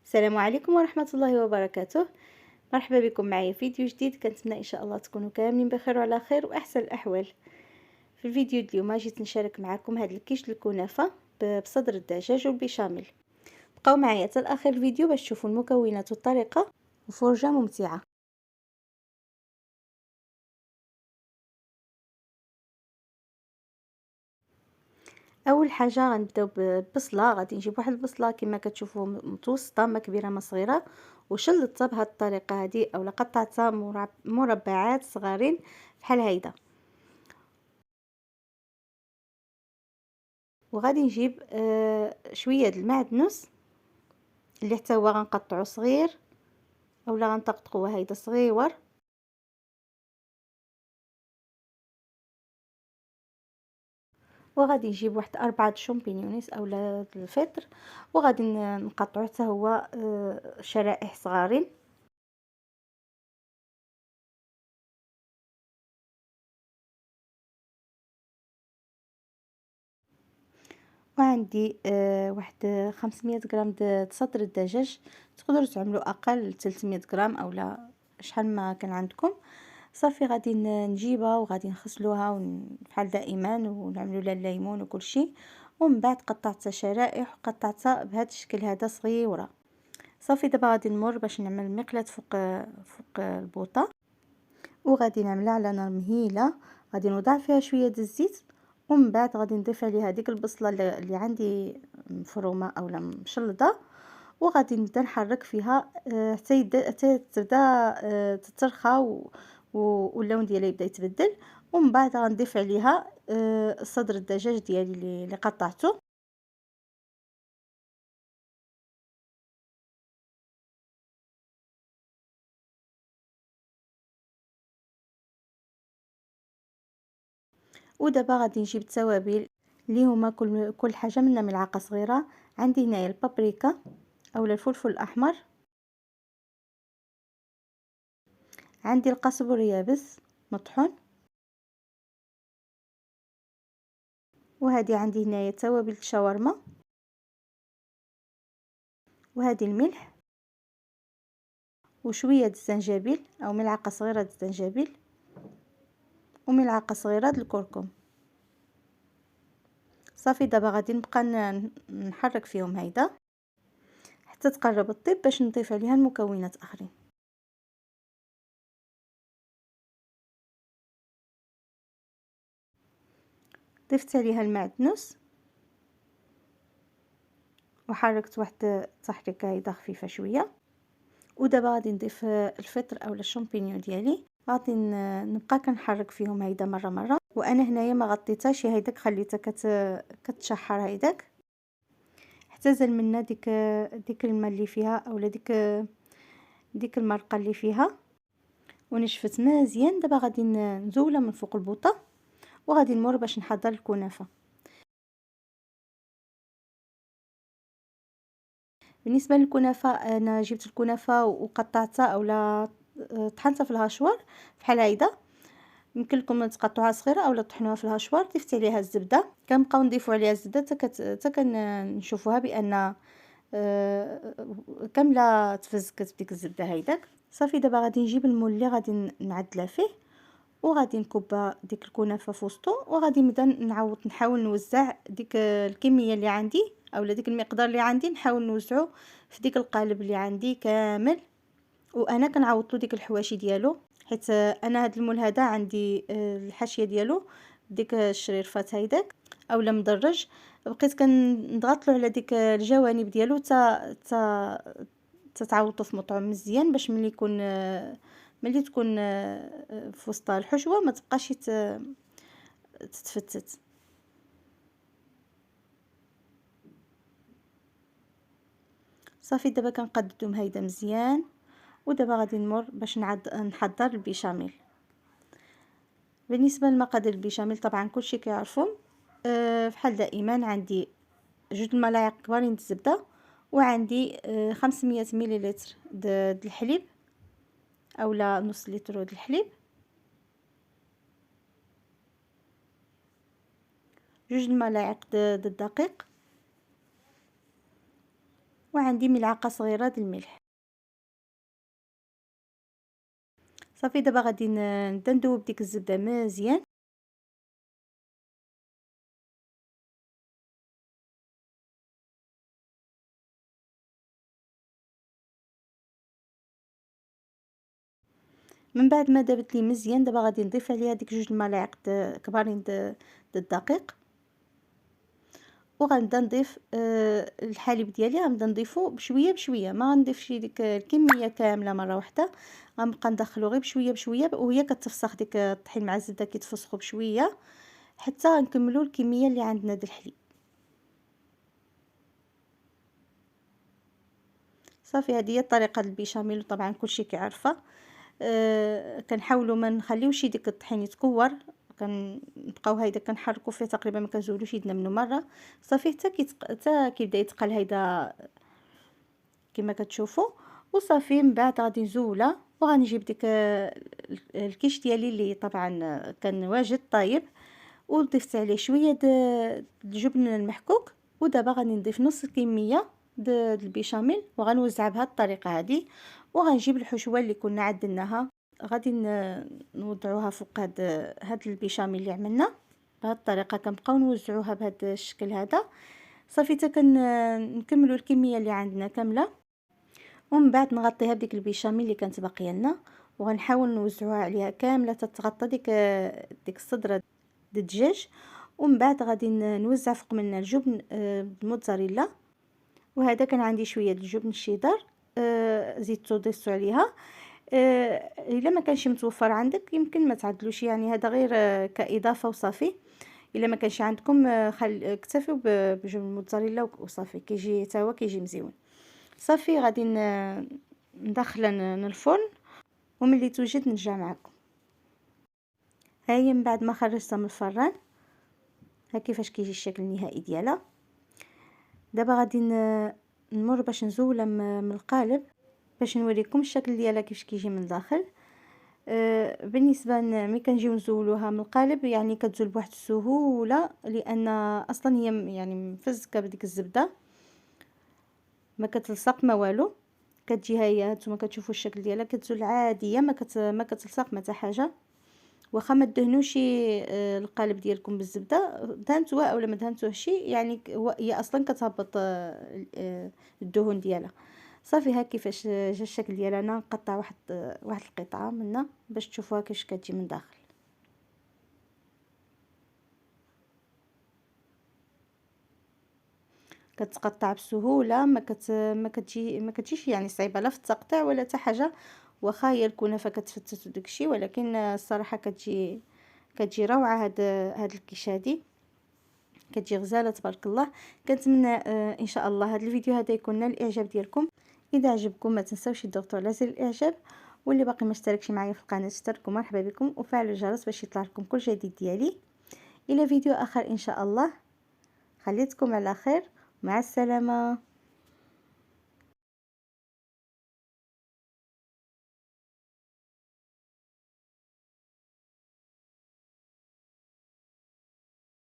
السلام عليكم ورحمة الله وبركاته. مرحبا بكم معايا في فيديو جديد. كنتمنى ان شاء الله تكونوا كاملين بخير وعلى خير واحسن الاحوال. في الفيديو اليوم جيت نشارك معكم هذا الكيش الكنافة بصدر الدجاج والبيشاميل. بقاو معايا حتى لاخر الفيديو باش تشوفوا المكونات والطريقة وفرجة ممتعة. اول حاجه غنبداو بالبصله. غادي نجيب واحد البصله كما كتشوفوا متوسطه، ما كبيره ما صغيره، وشلطتها بهذه الطريقه هذه اولا قطعتها مربعات صغارين بحال هيدا. وغادي نجيب شويه د المعدنوس اللي حتى هو غنقطعو صغير اولا غنطقطقوه هيدا صغيور. وغادي نجيب واحد 4 شامبينيونيس اولا الفطر، وغادي نقطعو حتى هو شرائح صغارين. وعندي واحد 500 غرام د صدر الدجاج، تقدروا تعملوا اقل 300 غرام اولا شحال ما كان عندكم. صافي غادي نجيبها وغادي نغسلوها بحال دائما ونعملوا لها الليمون وكل شيء. ومن بعد قطعتها شرائح وقطعتها بهذا الشكل هذا صغيره. صافي دابا غادي نمر باش نعمل مقلاة فوق البوطه، وغادي نعملها على نار مهيله. غادي نوضع فيها شويه د الزيت، ومن بعد غادي نضيف عليها ديك البصله اللي عندي مفرومه اولا مشلضه، وغادي نبدا نحرك فيها حتى تبدا تترخى واللون ديالها يبدا يتبدل. ومن بعد غنضيف عليها صدر الدجاج ديالي اللي قطعته. ودابا غادي نجيب التوابل اللي هما كل حاجه منا ملعقه صغيره. عندي هنايا البابريكا اولا الفلفل الاحمر، عندي القزبر يابس مطحون، وهذه عندي هنايا توابل الشاورما، وهذه الملح، وشويه الزنجبيل او ملعقه صغيره الزنجبيل، وملعقه صغيره الكركم. صافي دابا غادي نبقى نحرك فيهم هيدا حتى تقرب الطيب باش نضيف عليها المكونات اخرين. ضفت عليها المعدنوس وحركت واحد التحريكه هيدا خفيفه شويه. ودابا غادي نضيف الفطر اولا الشامبينيون ديالي. غادي نبقى كنحرك فيهم هيدا مره وانا هنايا ما غطيتهاش، هيداك خليتها كتشحر هيداك حتى زال منا ديك الماء اللي فيها اولا ديك المرقه اللي فيها ونشفت مزيان. دابا غادي نزولها من فوق البوطه وغادي نمر باش نحضر الكنافه. بالنسبه للكنافه انا جبت الكنافه وقطعتها اولا طحنتها في الهاشوار بحال هيدا. يمكن لكم تقطعوها صغيره اولا تطحنوها في الهاشوار. ضفت عليها الزبده، كنبقاو نضيفوا عليها الزبده حتى كنشوفوها بان كامله تفزكت بديك الزبده هيداك. صافي دابا غادي نجيب المول اللي غادي نعدلها فيه وغادي نكب ديك الكنافه في وسطو، وغادي نبدا نحاول نوزع ديك الكميه اللي عندي اولا ديك المقدار اللي عندي، نحاول نوزعو في ديك القالب اللي عندي كامل. وانا كنعوض له ديك الحواشي ديالو، حيت انا هاد المول هذا عندي الحاشيه ديالو ديك الشريرفات هيداك اولا مدرج. بقيت كنضغط له على ديك الجوانب ديالو تا تتعوضوا في مطعم مزيان باش ملي يكون ملي تكون في وسط الحشوه ما تبقاش تتفتت. صافي دابا كنقادوم هيدا مزيان. ودابا غادي نمر باش نحضر البيشاميل. بالنسبه لمقادير البيشاميل طبعا كلشي كيعرفوا بحال دائما عندي 2 ملاعق كبارين د الزبده، وعندي 500 مليلتر د الحليب اولا نص لتر د الحليب، 2 ملاعق د الدقيق، وعندي ملعقة صغيرة د الملح. صافي دابا غادي نبدا ندوب ديك الزبدة مزيان. من بعد ما دابت لي مزيان دابا غادي نضيف عليها ديك 2 الملاعق كبارين د الدقيق، وغنبدا نضيف الحليب ديالي. غنبدا نضيفو بشويه بشويه، ما غنضيفش ديك الكميه كامله مره واحده، غنبقى ندخلو غير بشويه بشويه وهي كتفسخ ديك الطحين مع الزبده كيتفسخوا بشويه حتى غنكملوا الكميه اللي عندنا د الحليب. صافي هذه هي الطريقه ديال البيشاميل، طبعا كلشي كيعرفها. كنحاولوا ما نخليوش ديك الطحين يتكور، كنبقاو هيدا كنحركوا فيه تقريبا ما كنزولوش يدنا منه مره. صافي حتى كيبدا يتقل هيدا كما كتشوفوا. وصافي من بعد غادي نزوله وغنجيب ديك الكيش ديالي اللي طبعا كان واجد طايب، وضفت عليه شويه د الجبن المحكوك. ودابا غادي نضيف نص الكميه د البيشاميل وغنوزعها بهذه الطريقه هذه. وغنجيب الحشوه اللي كنا عدلناها غادي نوضعوها فوق هاد البيشاميل اللي عملنا بهذه الطريقه. كنبقاو نوزعوها بهذا الشكل هذا. صافي حتى كنكملوا الكميه اللي عندنا كامله، ومن بعد نغطيها بديك البيشاميل اللي كانت باقيه لنا، وغنحاول نوزعوها عليها كامله تتغطى ديك الصدره د الدجاج. ومن بعد غادي نوزع فوق منها الجبن الموتزاريلا، وهذا كان عندي شويه د الجبن الشيدر زيدتو ضيفتو عليها. الا ما كانش متوفر عندك يمكن ما تعدلوش، يعني هذا غير كاضافه وصافي. الا ما كانش عندكم اكتفوا بجبن الموتزاريلا وصافي، كيجي حتى هو كيجي مزيون. صافي غادي ندخلها الفرن، وملي توجد نرجع معكم. ها هي من بعد ما خرجتها من الفران، ها كيفاش كيجي الشكل النهائي ديالها. دابا غادي نمر باش نزولها من القالب باش نوريكم الشكل ديالها كيفاش كيجي من الداخل. بالنسبه ملي كنجيو نزولوها من القالب يعني كتزول بواحد السهوله، لان اصلا هي يعني مفزكه بديك الزبده، ما كتلصق ما والو. كتجي هي هانتوما كتشوفوا الشكل ديالها كتزول عاديه، ما كتلصق ما حتى حاجه. واخا ما دهنوش القالب ديالكم بالزبده، دهنتوها اولا ما دهنتوهش يعني هي اصلا كتهبط الدهون ديالها. صافي ها كيفاش جا الشكل ديالها. انا نقطع واحد القطعه منها باش تشوفوها كيفاش كتجي من داخل. كتقطع بسهوله، ما كتجيش يعني صعيبه لا في التقطيع ولا حتى حاجه. واخا هي الكنافه كتفتت وداكشي، ولكن الصراحه كتجي روعه. هاد الكيش هادي كتجي غزاله تبارك الله. كنتمنى ان شاء الله هذا الفيديو هذا يكون نال الاعجاب ديالكم. اذا عجبكم ما تنساوش تضغطوا على زر الاعجاب، واللي باقي ما اشتركش معايا في القناه اشتركوا، مرحبا بكم، وفعلوا الجرس باش يطلع لكم كل جديد ديالي. الى فيديو اخر ان شاء الله. خليتكم على خير، مع السلامه.